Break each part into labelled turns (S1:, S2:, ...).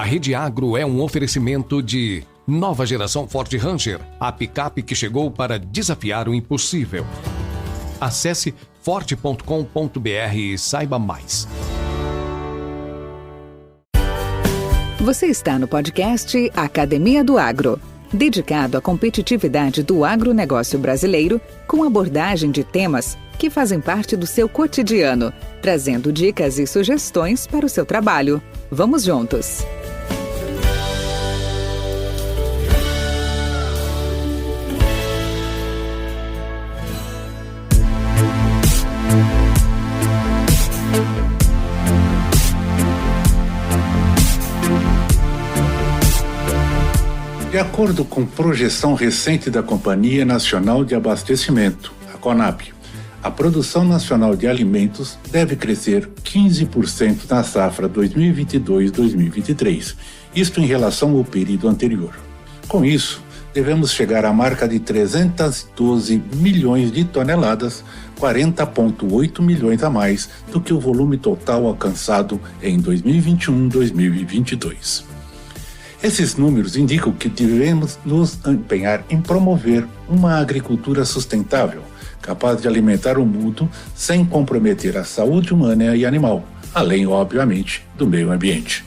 S1: A Rede Agro é um oferecimento de nova geração Ford Ranger, a picape que chegou para desafiar o impossível. Acesse ford.com.br e saiba mais.
S2: Você está no podcast Academia do Agro, dedicado à competitividade do agronegócio brasileiro, com abordagem de temas que fazem parte do seu cotidiano, trazendo dicas e sugestões para o seu trabalho. Vamos juntos!
S3: De acordo com projeção recente da Companhia Nacional de Abastecimento, a CONAB, a produção nacional de alimentos deve crescer 15% na safra 2022-2023, isto em relação ao período anterior. Com isso, devemos chegar à marca de 312 milhões de toneladas, 40,8 milhões a mais do que o volume total alcançado em 2021-2022. Esses números indicam que devemos nos empenhar em promover uma agricultura sustentável, capaz de alimentar o mundo sem comprometer a saúde humana e animal, além, obviamente, do meio ambiente.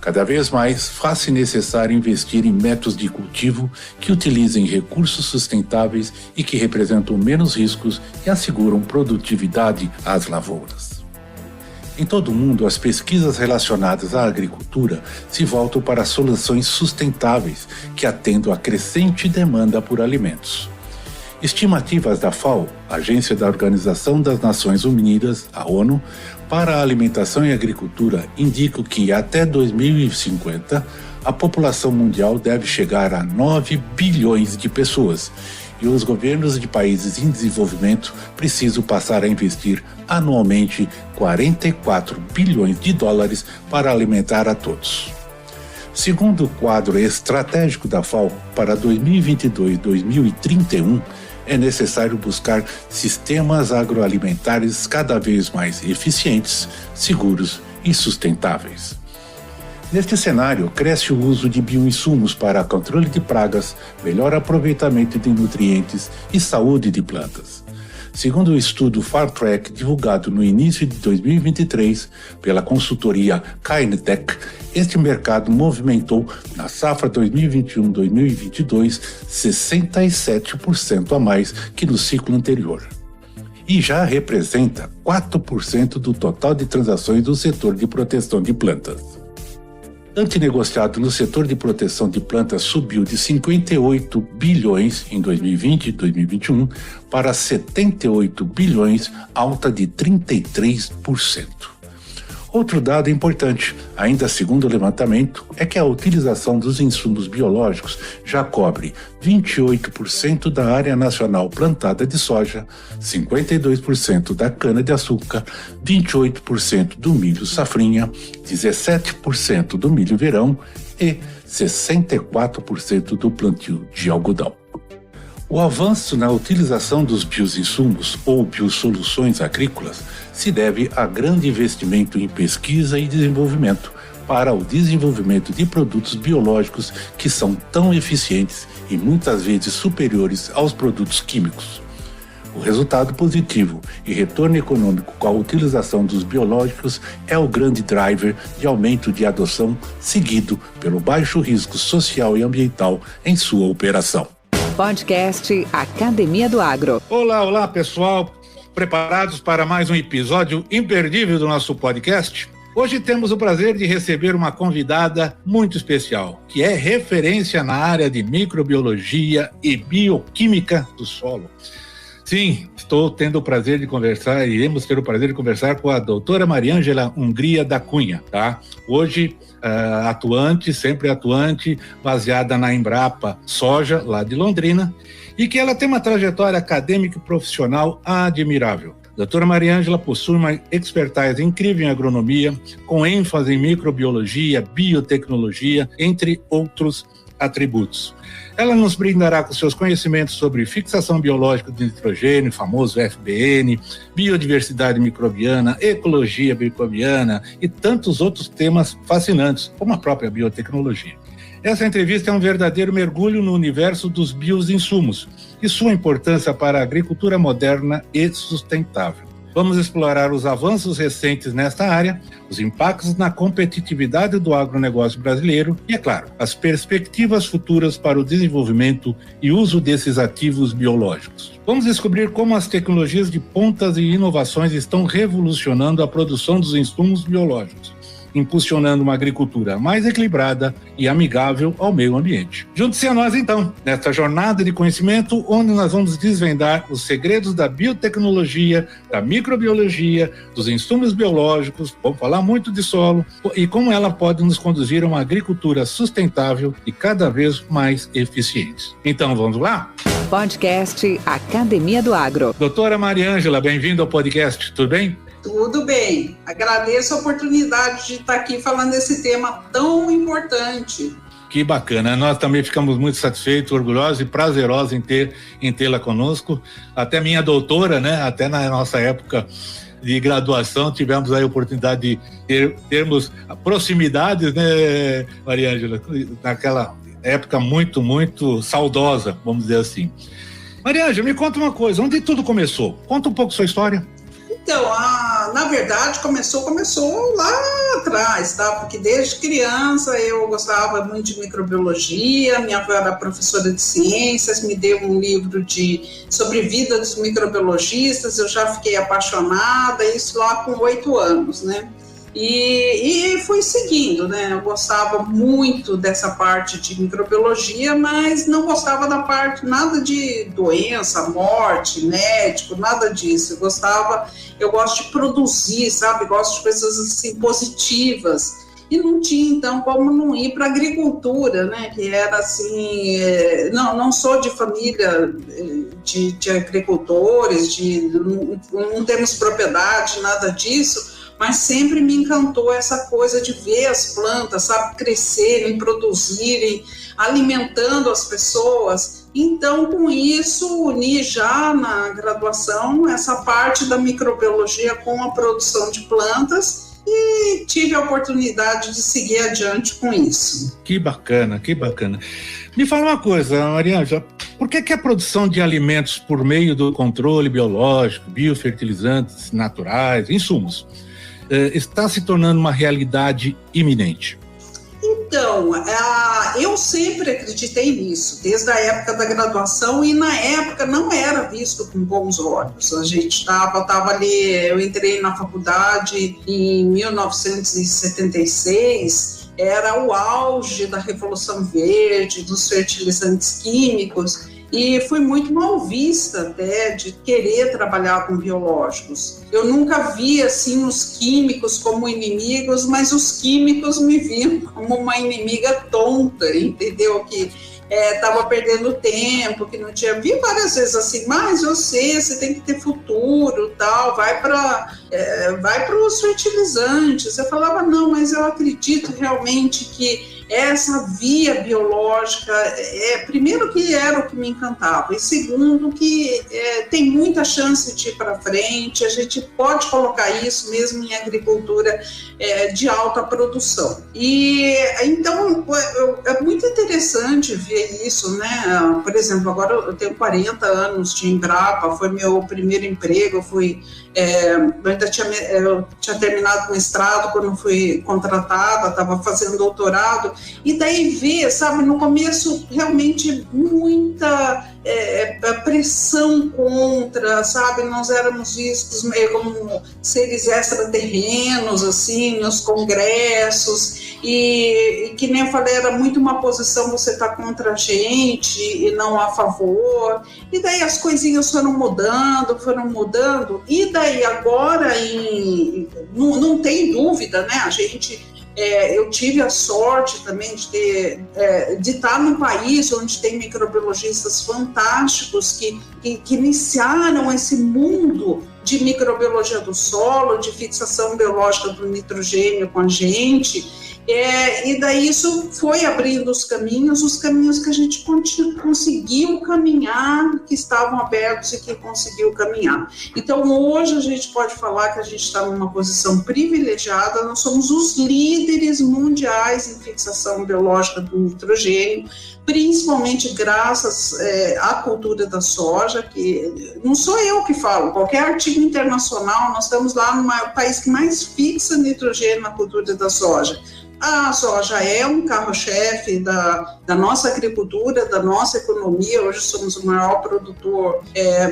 S3: Cada vez mais faz-se necessário investir em métodos de cultivo que utilizem recursos sustentáveis e que representam menos riscos e asseguram produtividade às lavouras. Em todo o mundo, as pesquisas relacionadas à agricultura se voltam para soluções sustentáveis que atendam à crescente demanda por alimentos. Estimativas da FAO, Agência da Organização das Nações Unidas, a ONU, para a Alimentação e Agricultura, indicam que até 2050 a população mundial deve chegar a 9 bilhões de pessoas e os governos de países em desenvolvimento precisam passar a investir anualmente 44 bilhões de dólares para alimentar a todos. Segundo o quadro estratégico da FAO para 2022-2031, é necessário buscar sistemas agroalimentares cada vez mais eficientes, seguros e sustentáveis. Neste cenário, cresce o uso de bioinsumos para controle de pragas, melhor aproveitamento de nutrientes e saúde de plantas. Segundo o estudo FarmTrack divulgado no início de 2023 pela consultoria Kainetech, este mercado movimentou, na safra 2021-2022, 67% a mais que no ciclo anterior. E já representa 4% do total de transações do setor de proteção de plantas. Antinegociado no setor de proteção de plantas subiu de 58 bilhões em 2020 e 2021 para 78 bilhões, alta de 33%. Outro dado importante, ainda segundo o levantamento, é que a utilização dos insumos biológicos já cobre 28% da área nacional plantada de soja, 52% da cana-de-açúcar, 28% do milho safrinha, 17% do milho verão e 64% do plantio de algodão. O avanço na utilização dos bioinsumos ou biosoluções agrícolas se deve a grande investimento em pesquisa e desenvolvimento para o desenvolvimento de produtos biológicos que são tão eficientes e muitas vezes superiores aos produtos químicos. O resultado positivo e retorno econômico com a utilização dos biológicos é o grande driver de aumento de adoção, seguido pelo baixo risco social e ambiental em sua operação.
S2: Podcast Academia do Agro.
S4: Olá pessoal, preparados para mais um episódio imperdível do nosso podcast? Hoje temos o prazer de receber uma convidada muito especial, que é referência na área de microbiologia e bioquímica do solo. Sim, estou tendo o prazer de conversar, iremos ter o prazer de conversar com a doutora Mariângela Hungria da Cunha, tá? Hoje, sempre atuante, baseada na Embrapa Soja, lá de Londrina, e que ela tem uma trajetória acadêmica e profissional admirável. A doutora Mariângela possui uma expertise incrível em agronomia, com ênfase em microbiologia, biotecnologia, entre outros atributos. Ela nos brindará com seus conhecimentos sobre fixação biológica de nitrogênio, famoso FBN, biodiversidade microbiana, ecologia microbiana e tantos outros temas fascinantes, como a própria biotecnologia. Essa entrevista é um verdadeiro mergulho no universo dos bioinsumos e sua importância para a agricultura moderna e sustentável. Vamos explorar os avanços recentes nesta área, os impactos na competitividade do agronegócio brasileiro e, é claro, as perspectivas futuras para o desenvolvimento e uso desses ativos biológicos. Vamos descobrir como as tecnologias de pontas e inovações estão revolucionando a produção dos insumos biológicos, impulsionando uma agricultura mais equilibrada e amigável ao meio ambiente. Junte-se a nós, então, nesta jornada de conhecimento, onde nós vamos desvendar os segredos da biotecnologia, da microbiologia, dos insumos biológicos, vamos falar muito de solo, e como ela pode nos conduzir a uma agricultura sustentável e cada vez mais eficiente. Então, vamos lá?
S2: Podcast Academia do Agro.
S4: Doutora Mariângela, bem-vinda ao podcast, tudo bem?
S5: Tudo bem, agradeço a oportunidade de estar aqui falando desse tema tão importante.
S4: Que bacana, nós também ficamos muito satisfeitos, orgulhosos e prazerosos em tê-la conosco. Até minha doutora, né, até na nossa época de graduação, tivemos aí a oportunidade de termos proximidades, né, Mariângela, naquela época muito, muito saudosa, vamos dizer assim. Mariângela, me conta uma coisa, onde tudo começou? Conta um pouco sua história.
S5: Então, na verdade, começou lá atrás, tá? Porque desde criança eu gostava muito de microbiologia, minha avó era professora de ciências, me deu um livro sobre vida dos microbiologistas, eu já fiquei apaixonada, isso lá com 8 anos, né? E fui seguindo, né? Eu gostava muito dessa parte de microbiologia, mas não gostava da parte, nada de doença, morte, médico, nada disso. Eu gosto de produzir, sabe? Gosto de coisas assim positivas. E não tinha, então, como não ir para a agricultura, né? Que era assim, não sou de família de agricultores, não temos propriedade, nada disso, mas sempre me encantou essa coisa de ver as plantas, sabe, crescerem, produzirem, alimentando as pessoas. Então, com isso, uni já na graduação essa parte da microbiologia com a produção de plantas e tive a oportunidade de seguir adiante com isso.
S4: Que bacana, que bacana. Me fala uma coisa, Mariângela, por que a produção de alimentos por meio do controle biológico, biofertilizantes naturais, insumos, está se tornando uma realidade iminente?
S5: Então, eu sempre acreditei nisso, desde a época da graduação, e na época não era visto com bons olhos. A gente estava ali, eu entrei na faculdade em 1976, era o auge da Revolução Verde, dos fertilizantes químicos, e fui muito mal vista até de querer trabalhar com biológicos. Eu nunca vi assim os químicos como inimigos, mas os químicos me viam como uma inimiga tonta, entendeu? Que estava perdendo tempo, que não tinha... Vi várias vezes assim, mas você tem que ter futuro, tal, vai para os fertilizantes. Eu falava, não, mas eu acredito realmente que essa via biológica, primeiro que era o que me encantava, e segundo que tem muita chance de ir para frente, a gente pode colocar isso mesmo em agricultura de alta produção. E então é muito interessante ver isso, né? Por exemplo, agora eu tenho 40 anos de Embrapa, foi meu primeiro emprego, eu tinha terminado o mestrado quando fui contratada, estava fazendo doutorado, e daí ver, sabe, no começo realmente muita pressão contra, sabe, nós éramos vistos meio como seres extraterrenos, assim, nos congressos, e que nem eu falei, era muito uma posição você estar contra a gente e não a favor, e daí as coisinhas foram mudando, e daí agora, não tem dúvida, né, eu tive a sorte também de estar num país onde tem microbiologistas fantásticos que iniciaram esse mundo de microbiologia do solo, de fixação biológica do nitrogênio com a gente, E daí isso foi abrindo os caminhos que a gente conseguiu caminhar, que estavam abertos e que conseguiu caminhar. Então, hoje a gente pode falar que a gente está numa posição privilegiada, nós somos os líderes mundiais em fixação biológica do nitrogênio, principalmente graças à cultura da soja, que não sou eu que falo, qualquer artigo internacional, nós estamos lá no país que mais fixa nitrogênio na cultura da soja. A soja é um carro-chefe da nossa agricultura, da nossa economia. Hoje somos o maior produtor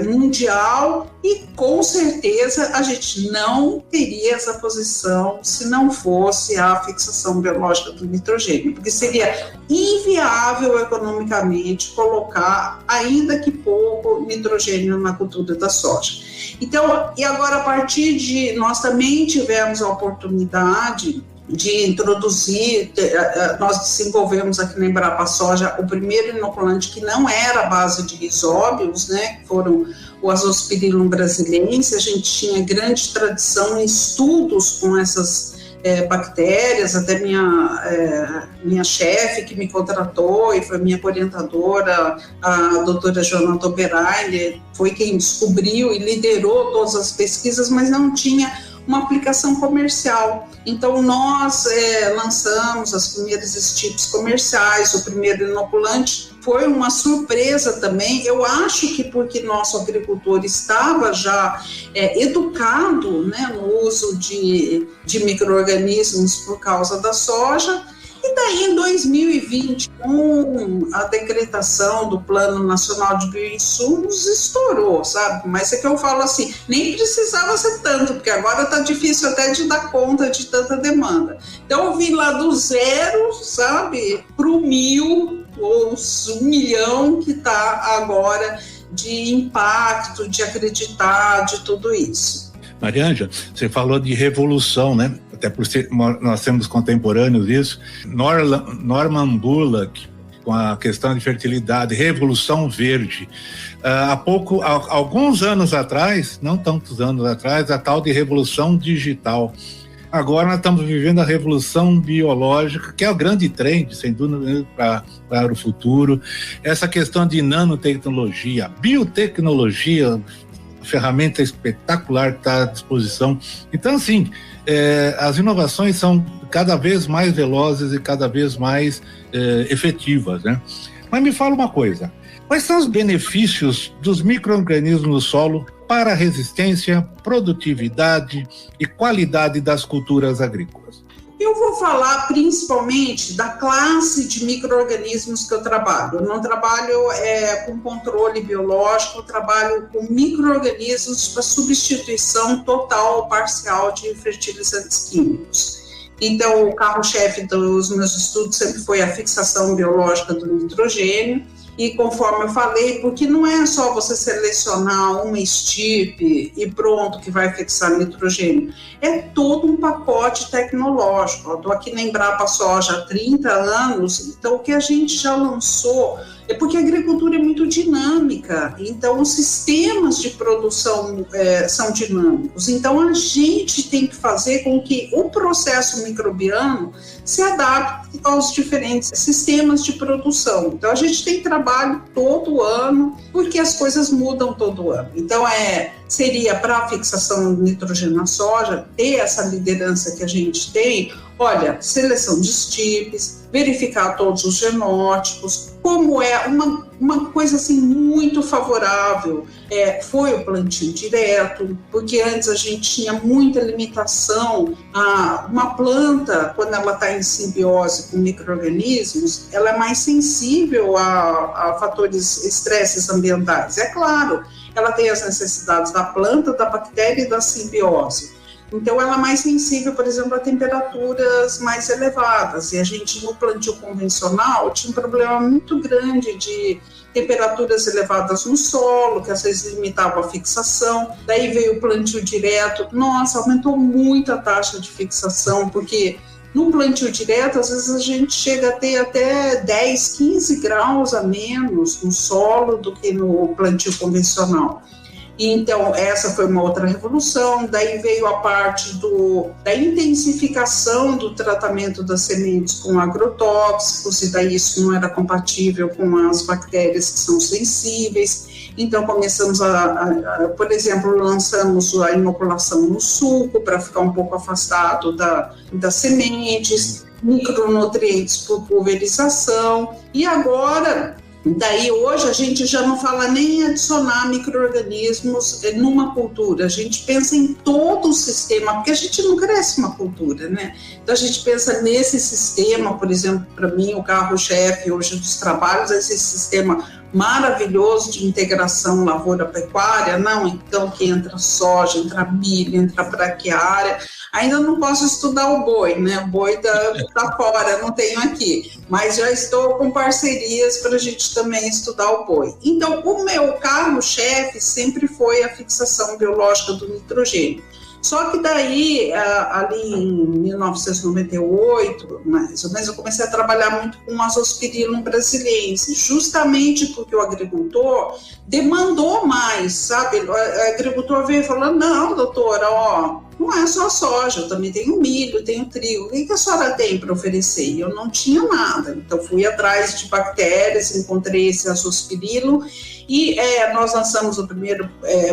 S5: mundial e, com certeza, a gente não teria essa posição se não fosse a fixação biológica do nitrogênio, porque seria inviável economicamente colocar, ainda que pouco, nitrogênio na cultura da soja. Então, e agora, a partir de... Nós também tivemos a oportunidade de introduzir, nós desenvolvemos aqui na Embrapa Soja o primeiro inoculante que não era a base de risóbios, né, que foram o Azospirillum brasilense. A gente tinha grande tradição em estudos com essas bactérias, até minha chefe que me contratou e foi minha orientadora, a doutora Joana Toberain, foi quem descobriu e liderou todas as pesquisas, mas não tinha uma aplicação comercial. Então, nós lançamos as primeiras estípulas comerciais, o primeiro inoculante. Foi uma surpresa também, eu acho que porque nosso agricultor estava já educado, né, no uso de micro-organismos por causa da soja. E daí, em 2020, com a decretação do Plano Nacional de Bioinsumos, estourou, sabe? Mas é que eu falo assim, nem precisava ser tanto, porque agora está difícil até de dar conta de tanta demanda. Então, eu vim lá do zero, sabe, para o 1.000 ou 1 milhão que está agora de impacto, de acreditar, de tudo isso.
S4: Mariângela, você falou de revolução, né? Até por ser, nós temos contemporâneos isso. Norman Bullock, com a questão de fertilidade, Revolução Verde. Alguns anos atrás, não tantos anos atrás, a tal de Revolução Digital. Agora nós estamos vivendo a Revolução Biológica, que é o grande trend, sem dúvida, para o futuro. Essa questão de nanotecnologia, biotecnologia, ferramenta espetacular que está à disposição. Então, assim, as inovações são cada vez mais velozes e cada vez mais efetivas, né? Mas me fala uma coisa, quais são os benefícios dos micro-organismos no solo para a resistência, produtividade e qualidade das culturas agrícolas?
S5: Eu vou falar principalmente da classe de micro-organismos que eu trabalho. Eu não trabalho com controle biológico, eu trabalho com micro-organismos para substituição total ou parcial de fertilizantes químicos. Então, o carro-chefe dos meus estudos sempre foi a fixação biológica do nitrogênio. E conforme eu falei, porque não é só você selecionar uma estirpe e pronto que vai fixar nitrogênio, é todo um pacote tecnológico. Eu estou aqui na Embrapa Soja há 30 anos, então o que a gente já lançou é porque a agricultura é muito dinâmica, então os sistemas de produção são dinâmicos, então a gente tem que fazer com que o processo microbiano se adapte aos diferentes sistemas de produção. Então a gente tem trabalho todo ano, porque as coisas mudam todo ano. Então seria para a fixação de nitrogênio na soja, ter essa liderança que a gente tem, olha, seleção de estirpes, verificar todos os genótipos, como é uma coisa assim muito favorável, foi o plantio direto, porque antes a gente tinha muita limitação. Uma planta, quando ela está em simbiose com micro-organismos, ela é mais sensível a fatores, estresses ambientais. É claro, ela tem as necessidades da planta, da bactéria e da simbiose. Então, ela é mais sensível, por exemplo, a temperaturas mais elevadas. E a gente, no plantio convencional, tinha um problema muito grande de temperaturas elevadas no solo, que às vezes limitava a fixação. Daí veio o plantio direto. Nossa, aumentou muito a taxa de fixação, porque no plantio direto, às vezes a gente chega a ter até 10, 15 graus a menos no solo do que no plantio convencional. Então, essa foi uma outra revolução. Daí veio a parte da intensificação do tratamento das sementes com agrotóxicos, e daí isso não era compatível com as bactérias que são sensíveis. Então, começamos por exemplo, lançamos a inoculação no suco para ficar um pouco afastado das sementes, micronutrientes por pulverização. E agora, daí hoje a gente já não fala nem em adicionar micro-organismos numa cultura, a gente pensa em todo o sistema, porque a gente não cresce uma cultura, né? Então a gente pensa nesse sistema, por exemplo, para mim o carro-chefe hoje dos trabalhos é esse sistema maravilhoso de integração lavoura-pecuária, não, então que entra soja, entra milho, entra braquiária. Ainda não posso estudar o boi, né? O boi tá fora, não tenho aqui, mas já estou com parcerias para a gente também estudar o boi. Então, o meu carro-chefe sempre foi a fixação biológica do nitrogênio. Só que daí, ali em 1998, mais ou menos, eu comecei a trabalhar muito com o Azospirillum brasiliense, justamente porque o agricultor demandou mais, sabe? O agricultor veio falando, não, doutora, não é só soja, eu também tenho milho, tenho trigo, o que a senhora tem para oferecer? E eu não tinha nada, então fui atrás de bactérias, encontrei esse Azospirillum, e nós lançamos o primeiro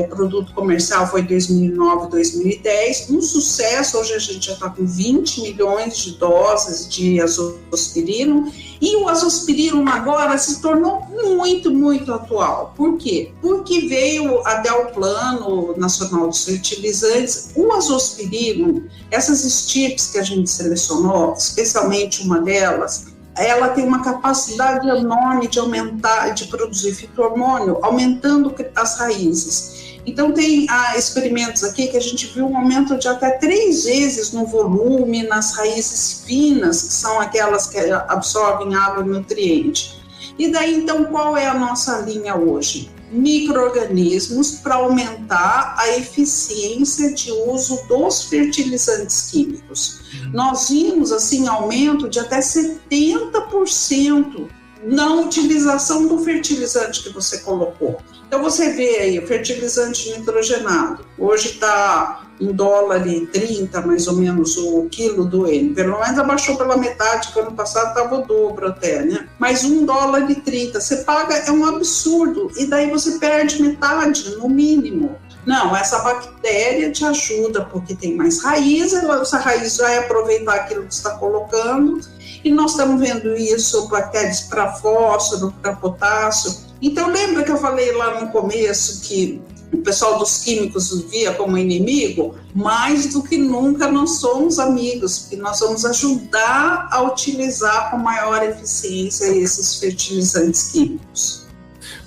S5: produto comercial, foi em 2009, 2010, um sucesso. Hoje a gente já está com 20 milhões de doses de Azospirillum, e o Azospirillum agora se tornou muito, muito atual. Por quê? Porque veio até o Plano Nacional dos Fertilizantes, o Azospirillum, essas estirpes que a gente selecionou, especialmente uma delas, ela tem uma capacidade enorme de aumentar, de produzir fito-hormônio, aumentando as raízes. Então, tem experimentos aqui que a gente viu um aumento de até 3 vezes no volume, nas raízes finas, que são aquelas que absorvem água e nutriente. E daí, então, qual é a nossa linha hoje? Micro-organismos para aumentar a eficiência de uso dos fertilizantes químicos. Nós vimos, assim, aumento de até 70% na utilização do fertilizante que você colocou. Então, você vê aí o fertilizante nitrogenado, hoje está $1,30 mais ou menos o quilo do N, pelo menos abaixou pela metade, que ano passado estava o dobro até, né? Mas $1,30, você paga, é um absurdo, e daí você perde metade, no mínimo. Não, essa bactéria te ajuda, porque tem mais raiz, essa raiz vai aproveitar aquilo que você está colocando, e nós estamos vendo isso, bactérias para fósforo, para potássio. Então, lembra que eu falei lá no começo que o pessoal dos químicos via como inimigo? Mais do que nunca nós somos amigos, porque nós vamos ajudar a utilizar com maior eficiência esses fertilizantes químicos.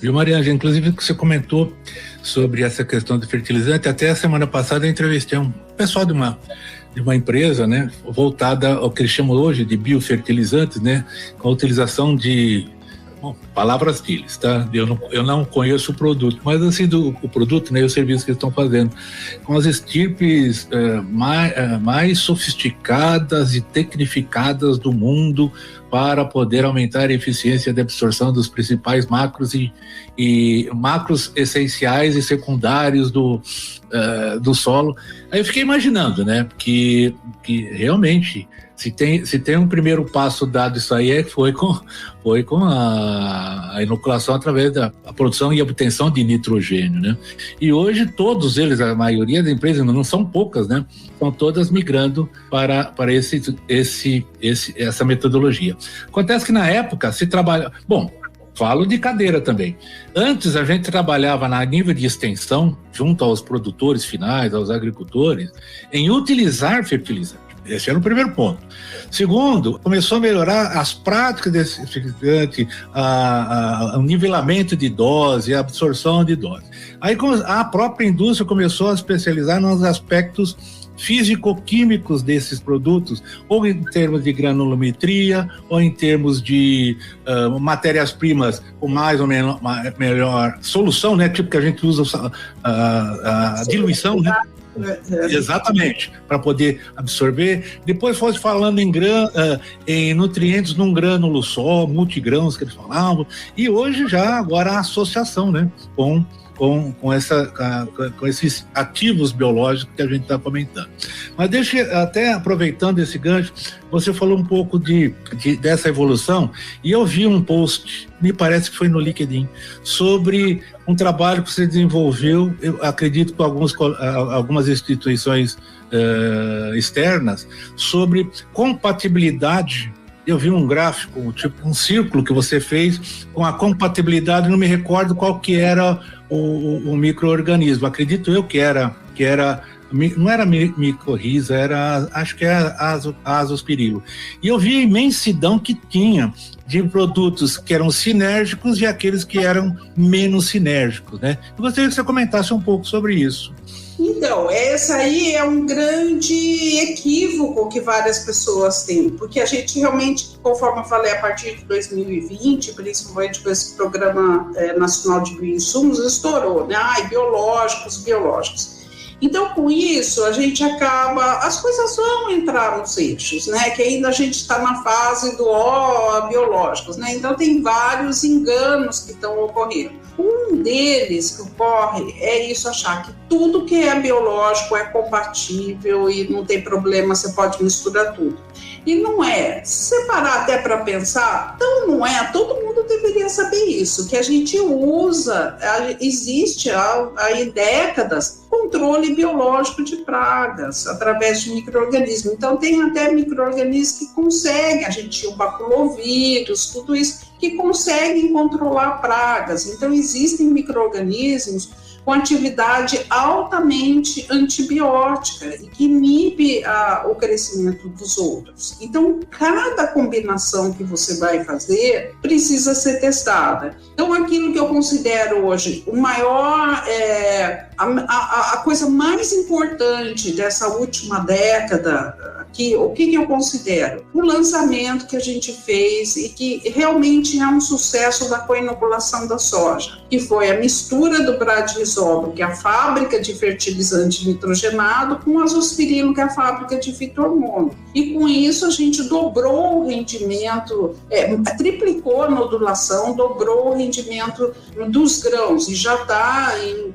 S4: Viu, Mariângela, inclusive que você comentou sobre essa questão do fertilizante, até a semana passada eu entrevistei um pessoal de uma empresa, né, voltada ao que eles chamam hoje de biofertilizantes, né, com a utilização de palavras deles, tá? Eu não conheço o produto, mas assim o produto, né, e o serviço que eles estão fazendo, com as estirpes mais sofisticadas e tecnificadas do mundo para poder aumentar a eficiência de absorção dos principais macros e macros essenciais e secundários do solo. Aí eu fiquei imaginando, né, que realmente se tem um primeiro passo dado isso aí, foi com a inoculação através da produção e obtenção de nitrogênio, né? E hoje todos eles, a maioria das empresas, não são poucas, né? Estão todas migrando para essa metodologia. Acontece que na época se trabalha... Bom, falo de cadeira também. Antes a gente trabalhava na nível de extensão, junto aos produtores finais, aos agricultores, em utilizar fertilizante. Esse era o primeiro ponto. Segundo, começou a melhorar as práticas desse fertilizante, o nivelamento de dose, a absorção de dose. Aí a própria indústria começou a especializar nos aspectos físico-químicos desses produtos, ou em termos de granulometria, ou em termos de matérias-primas com mais ou menos melhor solução, né? Tipo que a gente usa a diluição, né? Exatamente, para poder absorver. Depois foi falando em nutrientes num grânulo só, multigrãos que eles falavam, e hoje já agora a associação, né, com com esses ativos biológicos que a gente está comentando. Mas até aproveitando esse gancho, você falou um pouco dessa evolução, e eu vi um post, me parece que foi no LinkedIn, sobre um trabalho que você desenvolveu, eu acredito com algumas instituições externas, sobre compatibilidade. Eu vi um gráfico, tipo um círculo que você fez com a compatibilidade, não me recordo qual que era o micro-organismo, acredito eu que era não era micorriza, acho que era azospirilo. E eu vi a imensidão que tinha de produtos que eram sinérgicos e aqueles que eram menos sinérgicos, né? Eu gostaria que você comentasse um pouco sobre isso.
S5: Então, esse aí é um grande equívoco que várias pessoas têm, porque a gente realmente, conforme eu falei, a partir de 2020, principalmente com esse Programa Nacional de Bioinsumos, estourou, né? Biológicos. Então, com isso, a gente acaba... As coisas vão entrar nos eixos, né? Que ainda a gente está na fase do biológicos, né? Então, tem vários enganos que estão ocorrendo. Um deles que ocorre é isso, achar que tudo que é biológico é compatível e não tem problema, você pode misturar tudo. E não é. Se separar até para pensar, então não é. Todo mundo deveria saber isso, que a gente usa, existe há décadas, controle biológico de pragas através de micro-organismos. Então tem até micro-organismos que conseguem, a gente tinha o baculovírus, tudo isso, que conseguem controlar pragas. Então existem micro-organismos com atividade altamente antibiótica e que inibe o crescimento dos outros. Então, cada combinação que você vai fazer precisa ser testada. Então, aquilo que eu considero hoje o maior, a coisa mais importante dessa última década, o que eu considero? O lançamento que a gente fez e que realmente é um sucesso da coinoculação da soja, que foi a mistura do Bradyrhizobro, que é a fábrica de fertilizante nitrogenado, com o azospirilo, que é a fábrica de fito-hormônio. E com isso a gente dobrou o rendimento, triplicou a nodulação, dobrou o rendimento dos grãos e já está em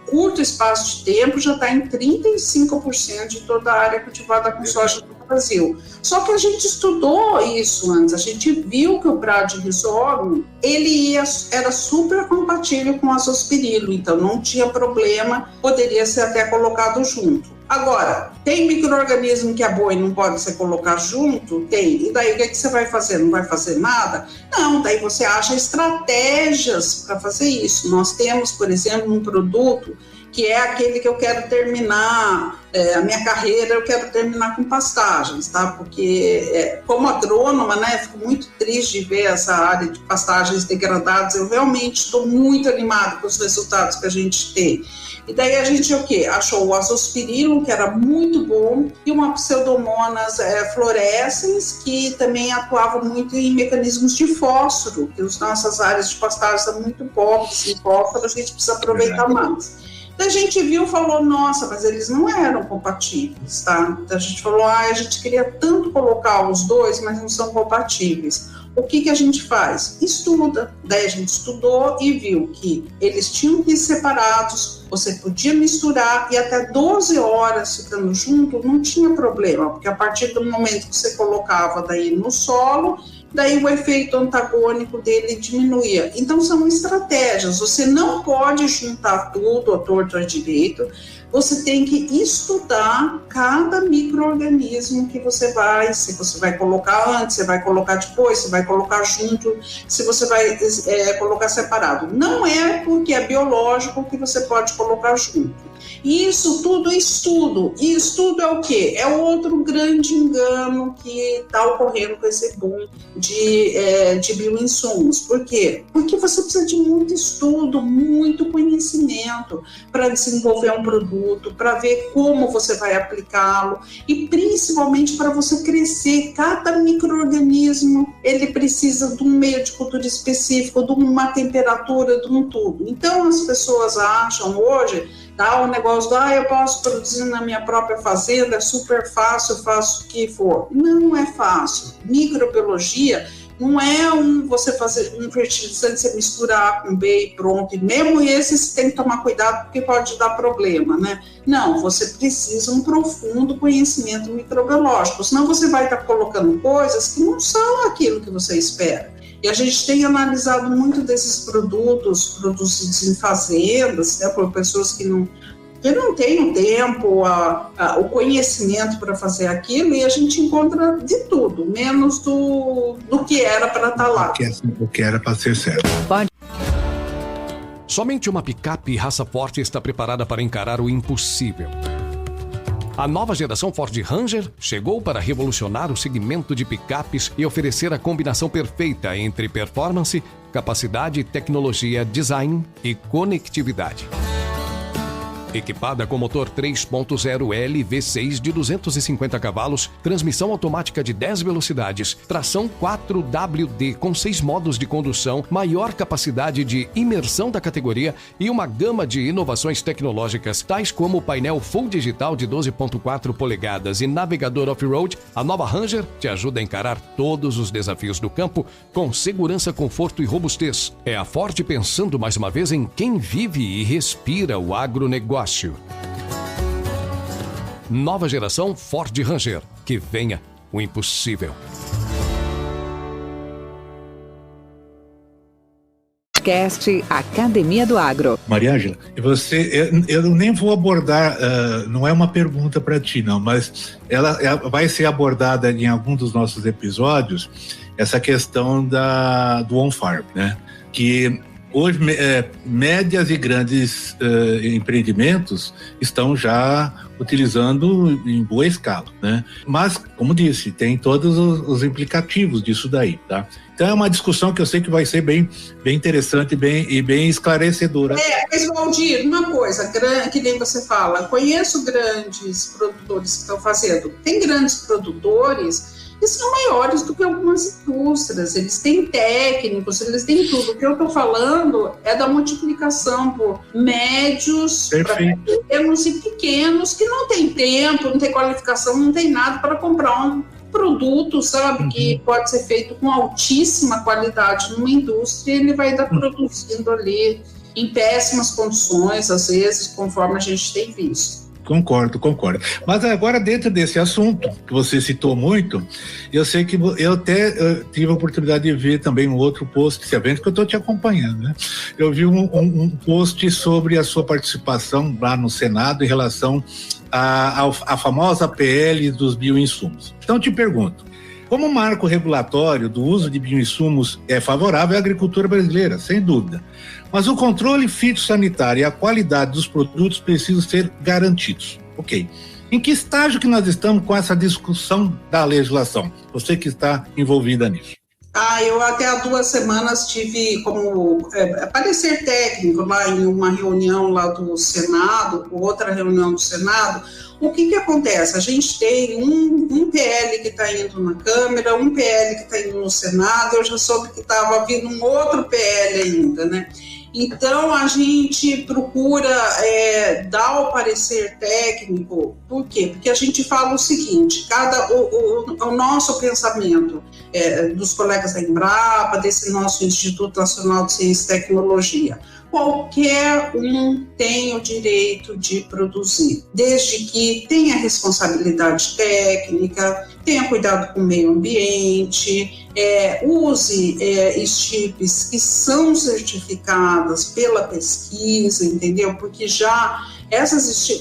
S5: curto espaço de tempo, já está em 35% de toda a área cultivada com soja no Brasil. Só que a gente estudou isso antes, a gente viu que o Bradyrhizobro, ele era super compatível com o azospirilo, então não tinha problema, poderia ser até colocado junto. Agora, tem micro-organismo que é bom e não pode ser colocado junto? Tem. E daí o que você vai fazer? Não vai fazer nada? Não, daí você acha estratégias para fazer isso. Nós temos, por exemplo, um produto que é aquele que eu quero terminar, a minha carreira eu quero terminar com pastagens, tá? Porque como agrônoma, né, fico muito triste de ver essa área de pastagens degradadas. Eu realmente estou muito animada com os resultados que a gente tem. E daí a gente o quê? Achou o azospirilo, que era muito bom, e uma Pseudomonas fluorescens, que também atuava muito em mecanismos de fósforo, que as nossas áreas de pastagem são muito pobres em fósforo, a gente precisa aproveitar mais. Então a gente viu e falou, nossa, mas eles não eram compatíveis, tá? Então a gente falou, a gente queria tanto colocar os dois, mas não são compatíveis. O que a gente faz? Estuda. Daí a gente estudou e viu que eles tinham que ir separados, você podia misturar e até 12 horas ficando junto não tinha problema, porque a partir do momento que você colocava daí no solo, daí o efeito antagônico dele diminuía. Então são estratégias, você não pode juntar tudo à torto ou à direito, você tem que estudar cada micro-organismo que você vai, se você vai colocar antes, você vai colocar depois, você vai colocar junto, se você vai colocar separado. Não é porque é biológico que você pode colocar junto. E isso tudo é estudo. E estudo é o quê? É outro grande engano que está ocorrendo com esse boom de bioinsumos. Por quê? Porque você precisa de muito estudo, muito conhecimento para desenvolver um produto, para ver como você vai aplicá-lo e principalmente para você crescer. Cada micro-organismo, ele precisa de um meio de cultura específico, de uma temperatura, de um tudo. Então as pessoas acham hoje, tá, o negócio eu posso produzir na minha própria fazenda, é super fácil, eu faço o que for. Não é fácil. Microbiologia Não é você fazer um fertilizante, você mistura A com B e pronto, e mesmo esse você tem que tomar cuidado porque pode dar problema, né? Não, você precisa um profundo conhecimento microbiológico, senão você vai estar colocando coisas que não são aquilo que você espera. E a gente tem analisado muito desses produtos produzidos em fazendas, né, por pessoas que não têm o tempo, o conhecimento para fazer aquilo, e a gente encontra de tudo, menos do que era para estar lá.
S4: O que era para ser certo.
S1: Somente uma picape raça forte está preparada para encarar o impossível. A nova geração Ford Ranger chegou para revolucionar o segmento de picapes e oferecer a combinação perfeita entre performance, capacidade, tecnologia, design e conectividade. Equipada com motor 3.0L V6 de 250 cavalos, transmissão automática de 10 velocidades, tração 4WD com 6 modos de condução, maior capacidade de imersão da categoria e uma gama de inovações tecnológicas, tais como o painel Full Digital de 12.4 polegadas e navegador off-road, a nova Ranger te ajuda a encarar todos os desafios do campo com segurança, conforto e robustez. É a Ford pensando mais uma vez em quem vive e respira o agronegócio. Nova geração Ford Ranger. Que venha o impossível.
S2: Podcast Academia do Agro.
S4: Maria Ângela, eu nem vou abordar, não é uma pergunta para ti não, mas ela vai ser abordada em algum dos nossos episódios, essa questão do on-farm, né? Que hoje, médias e grandes empreendimentos estão já utilizando em boa escala, né? Mas, como disse, tem todos os implicativos disso daí, tá? Então é uma discussão que eu sei que vai ser bem interessante e bem esclarecedora.
S5: Mas, Valdir, uma coisa, que nem você fala, conheço grandes produtores que estão fazendo. Tem grandes produtores que são maiores do que algumas indústrias, eles têm técnicos, eles têm tudo. O que eu estou falando é da multiplicação por médios, para pequenos e pequenos, que não tem tempo, não tem qualificação, não tem nada para comprar um produto, sabe, que pode ser feito com altíssima qualidade numa indústria, e ele vai estar produzindo ali em péssimas condições, às vezes, conforme a gente tem visto.
S4: Concordo. Mas agora, dentro desse assunto que você citou muito, eu sei que eu até tive a oportunidade de ver também um outro post, esse evento que eu estou te acompanhando, né? Eu vi um post sobre a sua participação lá no Senado em relação à famosa PL dos bioinsumos. Então, te pergunto, como o marco regulatório do uso de bioinsumos é favorável à agricultura brasileira, sem dúvida, mas o controle fitossanitário e a qualidade dos produtos precisam ser garantidos. Ok. Em que estágio que nós estamos com essa discussão da legislação? Você que está envolvida nisso.
S5: Eu até há 2 semanas tive como parecer técnico lá em uma reunião lá do Senado, outra reunião do Senado. O que acontece? A gente tem um PL que está indo na Câmara, um PL que está indo no Senado, eu já soube que estava vindo um outro PL ainda, né? Então, a gente procura dar o parecer técnico. Por quê? Porque a gente fala o seguinte, o nosso pensamento dos colegas da Embrapa, desse nosso Instituto Nacional de Ciência e Tecnologia, qualquer um tem o direito de produzir, desde que tenha responsabilidade técnica, tenha cuidado com o meio ambiente, use estirpes que são certificadas pela pesquisa, entendeu? Porque já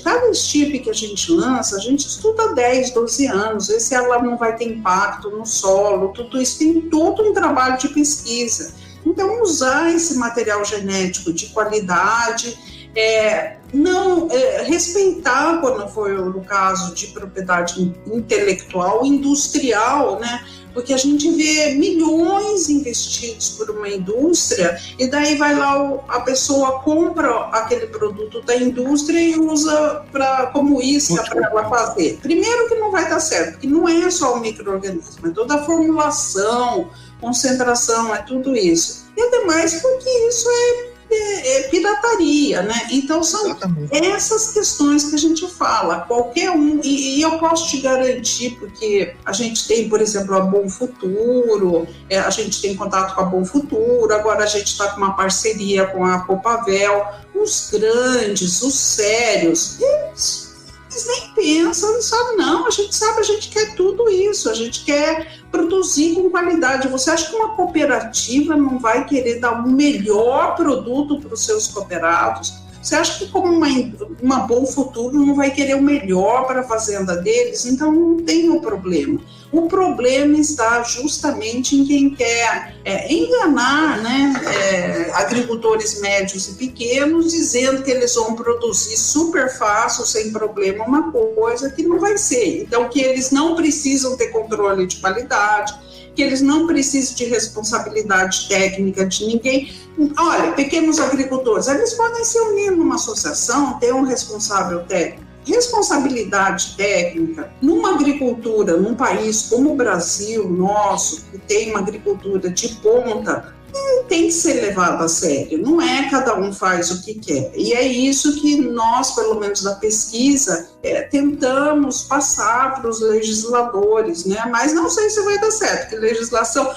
S5: cada estirpe que a gente lança, a gente estuda há 10, 12 anos, vê se ela não vai ter impacto no solo, tudo isso tem todo um trabalho de pesquisa. Então, usar esse material genético de qualidade, respeitar, quando for no caso de propriedade intelectual, industrial, né? Porque a gente vê milhões investidos por uma indústria e daí vai lá, a pessoa compra aquele produto da indústria e usa como isca para ela fazer. Primeiro que não vai dar certo, porque não é só o micro-organismo, é toda a formulação, concentração, é tudo isso. E ademais porque isso é pirataria, né? Então são essas questões que a gente fala, qualquer um, e eu posso te garantir, porque a gente tem, por exemplo, a Bom Futuro, a gente tem contato com a Bom Futuro, agora a gente está com uma parceria com a Copavel, os grandes, os sérios, eles nem pensam, eles falam, não, a gente quer tudo isso, a gente quer produzir com qualidade. Você acha que uma cooperativa não vai querer dar o melhor produto para os seus cooperados? Você acha que como uma Bom Futuro não vai querer o melhor para a fazenda deles? Então não tem o problema. O problema está justamente em quem quer enganar, né, agricultores médios e pequenos, dizendo que eles vão produzir super fácil, sem problema, uma coisa que não vai ser. Então que eles não precisam ter controle de qualidade, que eles não precisam de responsabilidade técnica de ninguém. Olha, pequenos agricultores, eles podem se unir numa associação, ter um responsável técnico. Responsabilidade técnica numa agricultura, num país como o Brasil, nosso, que tem uma agricultura de ponta, tem que ser levado a sério, não é cada um faz o que quer. E é isso que nós, pelo menos da pesquisa, tentamos passar para os legisladores, né? Mas não sei se vai dar certo, que legislação...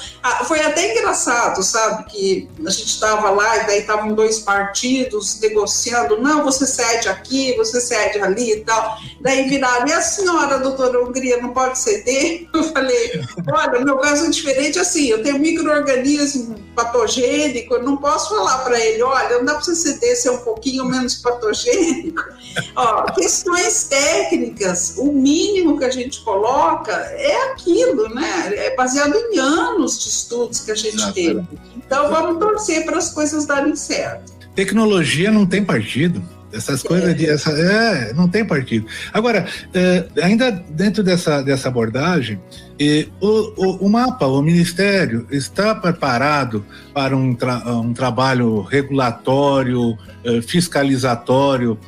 S5: foi até engraçado, sabe, que a gente estava lá e daí estavam 2 partidos negociando, não, você cede aqui, você cede ali e tal. Daí viraram, e a senhora, doutora Hungria, não pode ceder? Eu falei, olha, o meu caso é diferente assim, eu tenho micro-organismo patogênico, eu não posso falar para ele, olha, não dá para você ceder, ser um pouquinho menos patogênico. Questões técnicas, o mínimo que a gente coloca é aquilo, né? É baseado em anos de estudos que a gente teve. Então vamos torcer para as coisas darem certo.
S4: Tecnologia não tem partido. Essas coisas não tem partido. Agora, ainda dentro dessa abordagem, o MAPA, o Ministério, está preparado para um trabalho regulatório, fiscalizatório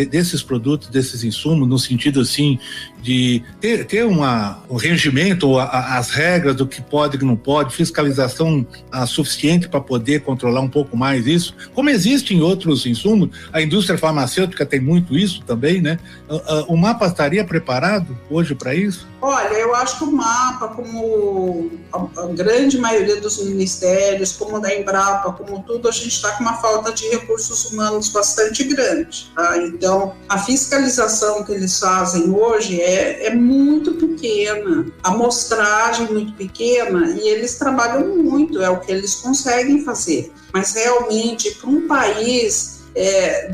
S4: desses produtos, desses insumos, no sentido assim de ter um regimento, as regras do que pode e que não pode, fiscalização suficiente para poder controlar um pouco mais isso, como existe em outros insumos. A indústria farmacêutica tem muito isso também, né? O MAPA estaria preparado hoje para isso?
S5: Olha, eu acho que o MAPA, como a grande maioria dos ministérios, como da Embrapa, como tudo, a gente está com uma falta de recursos humanos bastante grande, tá? Então, a fiscalização que eles fazem hoje é muito pequena, a amostragem muito pequena, e eles trabalham muito, é o que eles conseguem fazer. Mas realmente, para um país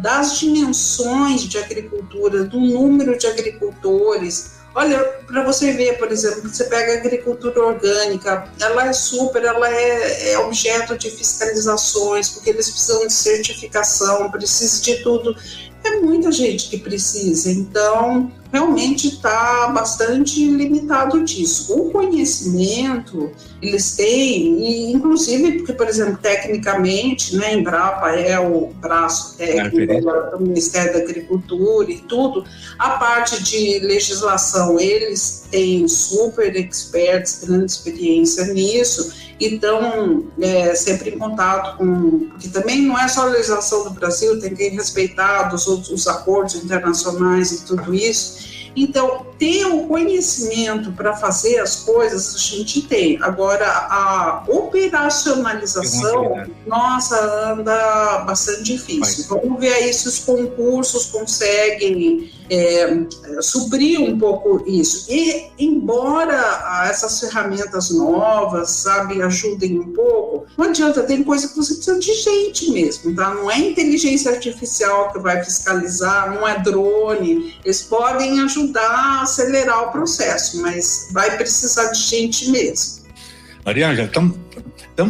S5: das dimensões de agricultura, do número de agricultores, olha, para você ver, por exemplo, você pega a agricultura orgânica, ela é objeto de fiscalizações, porque eles precisam de certificação, precisam de tudo. É muita gente que precisa, então realmente está bastante limitado disso. O conhecimento eles têm, e inclusive porque, por exemplo, tecnicamente, né, Embrapa é o braço técnico do Ministério da Agricultura e tudo, a parte de legislação, eles têm super experts, grande experiência nisso, e estão sempre em contato com... Porque também não é só a legislação do Brasil, tem que respeitar os acordos internacionais e tudo isso. Então, ter o conhecimento para fazer as coisas, a gente tem. Agora, a operacionalização, nossa, anda bastante difícil. Vamos ver aí se os concursos conseguem suprir um pouco isso. E, embora essas ferramentas novas, sabe, ajudem um pouco, não adianta, tem coisa que você precisa de gente mesmo, tá? Não é inteligência artificial que vai fiscalizar, não é drone, eles podem ajudar a acelerar o processo, mas vai precisar de gente mesmo.
S4: Mariângela, então,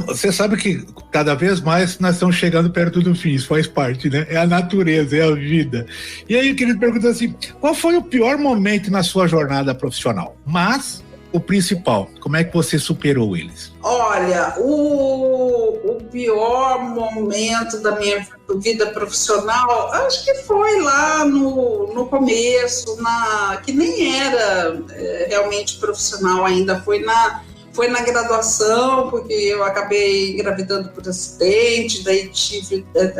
S4: você sabe que cada vez mais nós estamos chegando perto do fim, isso faz parte, né? É a natureza, é a vida. E aí eu queria te perguntar assim, qual foi o pior momento na sua jornada profissional? Mas o principal, como é que você superou eles?
S5: Olha, o pior momento da minha vida profissional, acho que foi lá no começo, que nem era realmente profissional ainda, foi foi na graduação, porque eu acabei engravidando por acidente,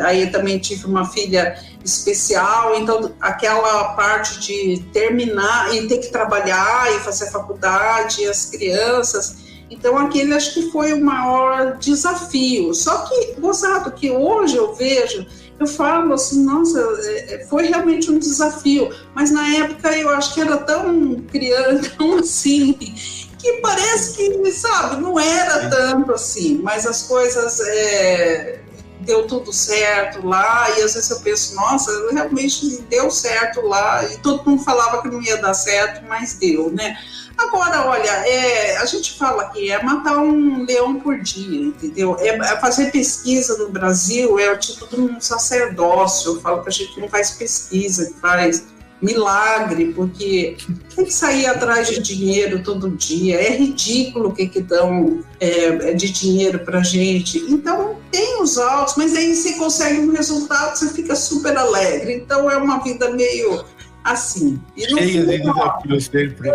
S5: aí eu também tive uma filha especial, então aquela parte de terminar e ter que trabalhar e fazer faculdade, as crianças, então aquele acho que foi o maior desafio. Só que, gozado, que hoje eu vejo, eu falo assim, nossa, foi realmente um desafio, mas na época eu acho que era tão criança, tão assim, que parece que, sabe, não era tanto assim, mas as coisas deu tudo certo lá, e às vezes eu penso, nossa, realmente deu certo lá, e todo mundo falava que não ia dar certo, mas deu, né? Agora, olha, a gente fala que é matar um leão por dia, entendeu? Fazer pesquisa no Brasil é o tipo de um sacerdócio. Eu falo que a gente não faz pesquisa, que faz milagre, porque tem que sair atrás de dinheiro todo dia. É ridículo o que dão de dinheiro pra gente. Então, tem os altos, mas aí você consegue um resultado, você fica super alegre. Então, é uma vida meio assim. E no
S4: cheia de desafios sempre.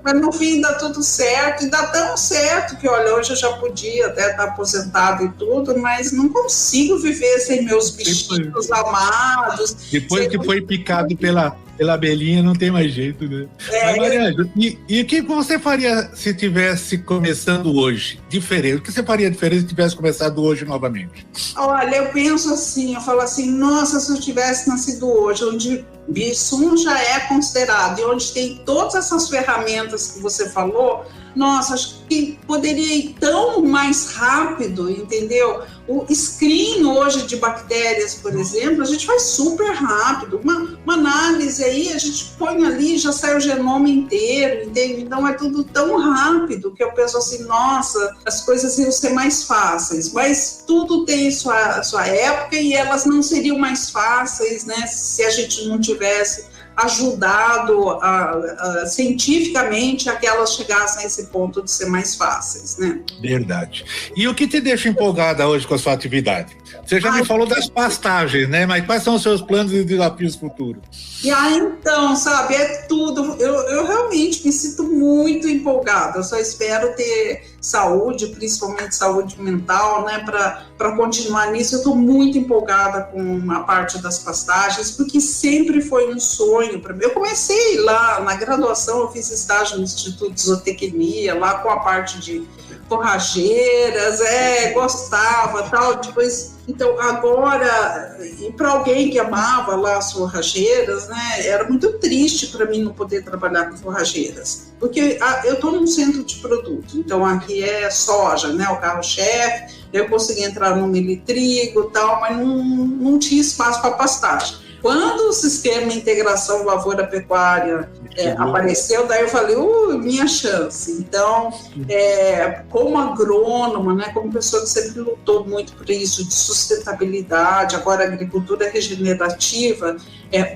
S5: Mas no fim dá tudo certo, e dá tão certo que, olha, hoje eu já podia até estar aposentado e tudo, mas não consigo viver sem meus bichinhos amados.
S4: Depois que foi picado pela abelhinha, não tem mais jeito, né? Mas, Mariângela, e o que você faria se tivesse começando hoje? Diferente. O que você faria diferente se tivesse começado hoje novamente?
S5: Olha, eu penso assim, eu falo assim, nossa, se eu tivesse nascido hoje, onde Bissum já é considerado e onde tem todas essas ferramentas que você falou, nossa, acho que poderia ir tão mais rápido, entendeu? O screen hoje de bactérias, por exemplo, a gente faz super rápido. Uma análise aí, a gente põe ali, já sai o genoma inteiro, entende? Então é tudo tão rápido que eu penso assim, nossa, as coisas iam ser mais fáceis. Mas tudo tem sua época e elas não seriam mais fáceis, né? Se a gente não tivesse ajudado cientificamente a que elas chegassem a esse ponto de ser mais fáceis, né?
S4: Verdade. E o que te deixa empolgada hoje com a sua atividade? Você já me falou das pastagens, né? Mas quais são os seus planos e desafios futuros?
S5: Então, sabe, é tudo. Eu realmente me sinto muito empolgada. Eu só espero ter saúde, principalmente saúde mental, né, para continuar nisso. Eu estou muito empolgada com a parte das pastagens, porque sempre foi um sonho para mim. Eu comecei lá na graduação, eu fiz estágio no Instituto de Zootecnia, lá com a parte de forrageiras, gostava, tal, depois, então, agora, e para alguém que amava lá as forrageiras, né, era muito triste para mim não poder trabalhar com forrageiras, porque eu estou num centro de produto, então aqui é soja, né, o carro-chefe, eu consegui entrar no milho e trigo, tal, mas não tinha espaço para pastagem. Quando o sistema de integração lavoura-pecuária apareceu, daí eu falei, minha chance. Então, como agrônoma, né, como pessoa que sempre lutou muito por isso, de sustentabilidade, agora a agricultura regenerativa,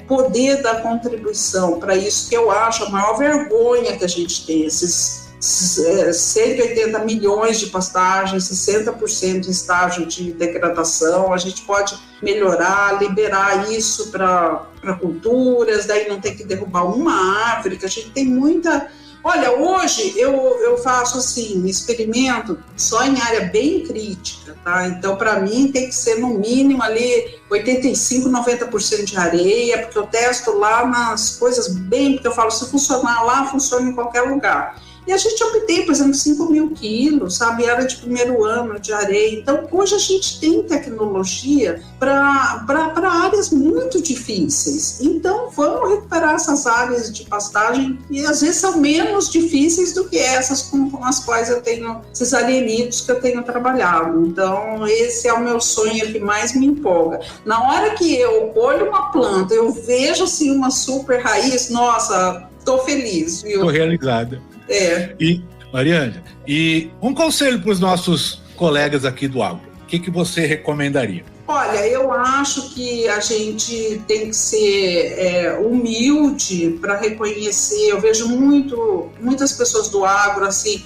S5: poder dar contribuição para isso, que eu acho a maior vergonha que a gente tem, esses 180 milhões de pastagens, 60% em estágio de degradação, a gente pode melhorar, liberar isso para culturas, daí não tem que derrubar uma árvore, que a gente tem muita... Olha, hoje eu faço assim, experimento só em área bem crítica, tá? Então, para mim, tem que ser no mínimo ali 85%, 90% de areia, porque eu testo lá nas coisas bem, porque eu falo, se funcionar lá, funciona em qualquer lugar. E a gente obtém, por exemplo, 5.000 quilos, sabe? Era de primeiro ano de areia. Então, hoje a gente tem tecnologia para áreas muito difíceis. Então, vamos recuperar essas áreas de pastagem que às vezes são menos difíceis do que essas com as quais eu tenho, esses alienídeos que eu tenho trabalhado. Então, esse é o meu sonho que mais me empolga. Na hora que eu olho uma planta, eu vejo assim uma super raiz, nossa, estou feliz, viu?
S4: Estou realizada. E, Mariângela, e um conselho para os nossos colegas aqui do agro, o que você recomendaria?
S5: Olha, eu acho que a gente tem que ser humilde para reconhecer. Eu vejo muitas pessoas do agro assim,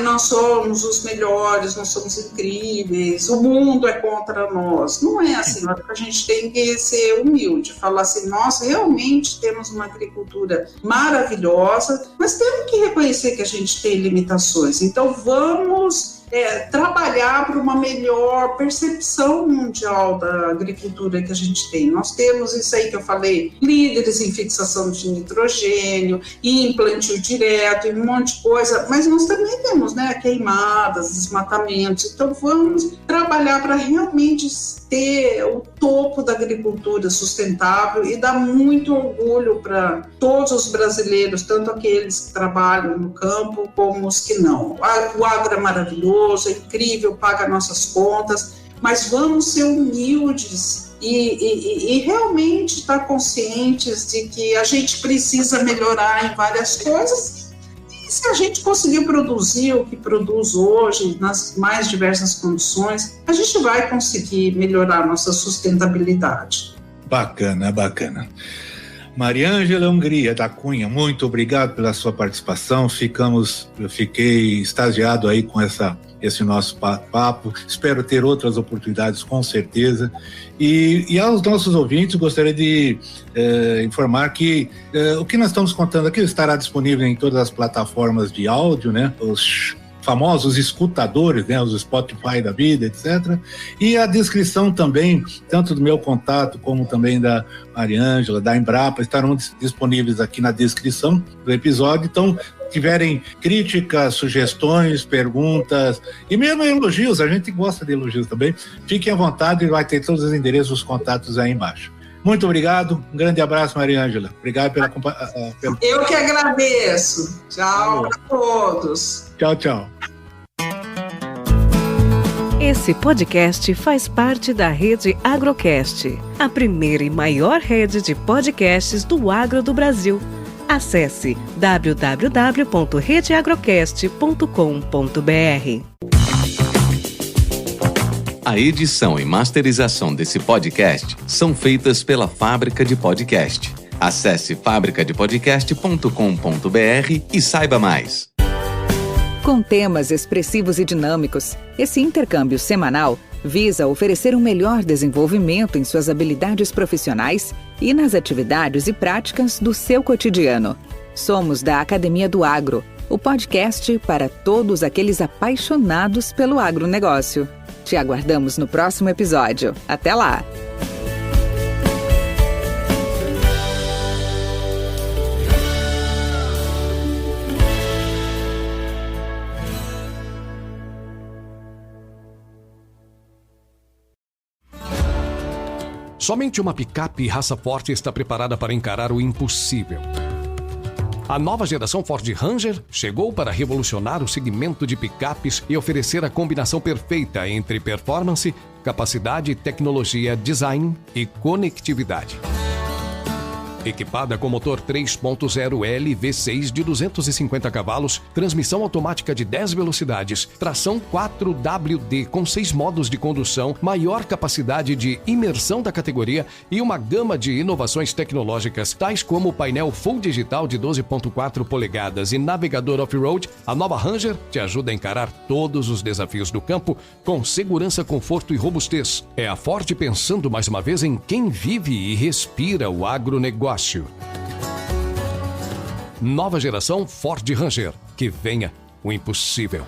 S5: nós somos os melhores, nós somos incríveis, o mundo é contra nós. Não é assim, a gente tem que ser humilde, falar assim, nós realmente temos uma agricultura maravilhosa, mas temos que reconhecer que a gente tem limitações. Então vamos trabalhar para uma melhor percepção mundial da agricultura que a gente tem. Nós temos isso aí que eu falei, líderes em fixação de nitrogênio, implantio direto, e um monte de coisa, mas nós também temos, queimadas, desmatamentos. Então vamos trabalhar para realmente ter o topo da agricultura sustentável e dar muito orgulho para todos os brasileiros, tanto aqueles que trabalham no campo como os que não. O agro é maravilhoso, é incrível, paga nossas contas, mas vamos ser humildes e realmente estar conscientes de que a gente precisa melhorar em várias coisas. E se a gente conseguir produzir o que produz hoje, nas mais diversas condições, a gente vai conseguir melhorar a nossa sustentabilidade.
S4: Bacana. Mariângela Hungria da Cunha, muito obrigado pela sua participação. Eu fiquei extasiado aí com esse nosso papo. Espero ter outras oportunidades, com certeza. E aos nossos ouvintes, gostaria de informar que o que nós estamos contando aqui estará disponível em todas as plataformas de áudio, Os famosos escutadores, os Spotify da vida, etc. E a descrição também, tanto do meu contato como também da Mariângela, da Embrapa, estarão disponíveis aqui na descrição do episódio. Então, tiverem críticas, sugestões, perguntas e mesmo elogios, a gente gosta de elogios também, fiquem à vontade e vai ter todos os endereços, os contatos aí embaixo. Muito obrigado, um grande abraço, Mariângela. Obrigado pela...
S5: Eu que agradeço. Tchau para todos.
S4: Tchau.
S6: Esse podcast faz parte da Rede Agrocast, a primeira e maior rede de podcasts do agro do Brasil. Acesse www.redeagrocast.com.br.
S7: A edição e masterização desse podcast são feitas pela Fábrica de Podcast. Acesse fabricadepodcast.com.br e saiba mais.
S2: Com temas expressivos e dinâmicos, esse intercâmbio semanal visa oferecer um melhor desenvolvimento em suas habilidades profissionais e nas atividades e práticas do seu cotidiano. Somos da Academia do Agro, o podcast para todos aqueles apaixonados pelo agronegócio. Te aguardamos no próximo episódio. Até lá!
S1: Somente uma picape raça forte está preparada para encarar o impossível. A nova geração Ford Ranger chegou para revolucionar o segmento de picapes e oferecer a combinação perfeita entre performance, capacidade, tecnologia, design e conectividade. Equipada com motor 3.0L V6 de 250 cavalos, transmissão automática de 10 velocidades, tração 4WD com 6 modos de condução, maior capacidade de imersão da categoria e uma gama de inovações tecnológicas, tais como o painel Full Digital de 12.4 polegadas e navegador off-road, a nova Ranger te ajuda a encarar todos os desafios do campo com segurança, conforto e robustez. É a Ford pensando mais uma vez em quem vive e respira o agronegócio. Nova geração Ford Ranger. Que venha o impossível.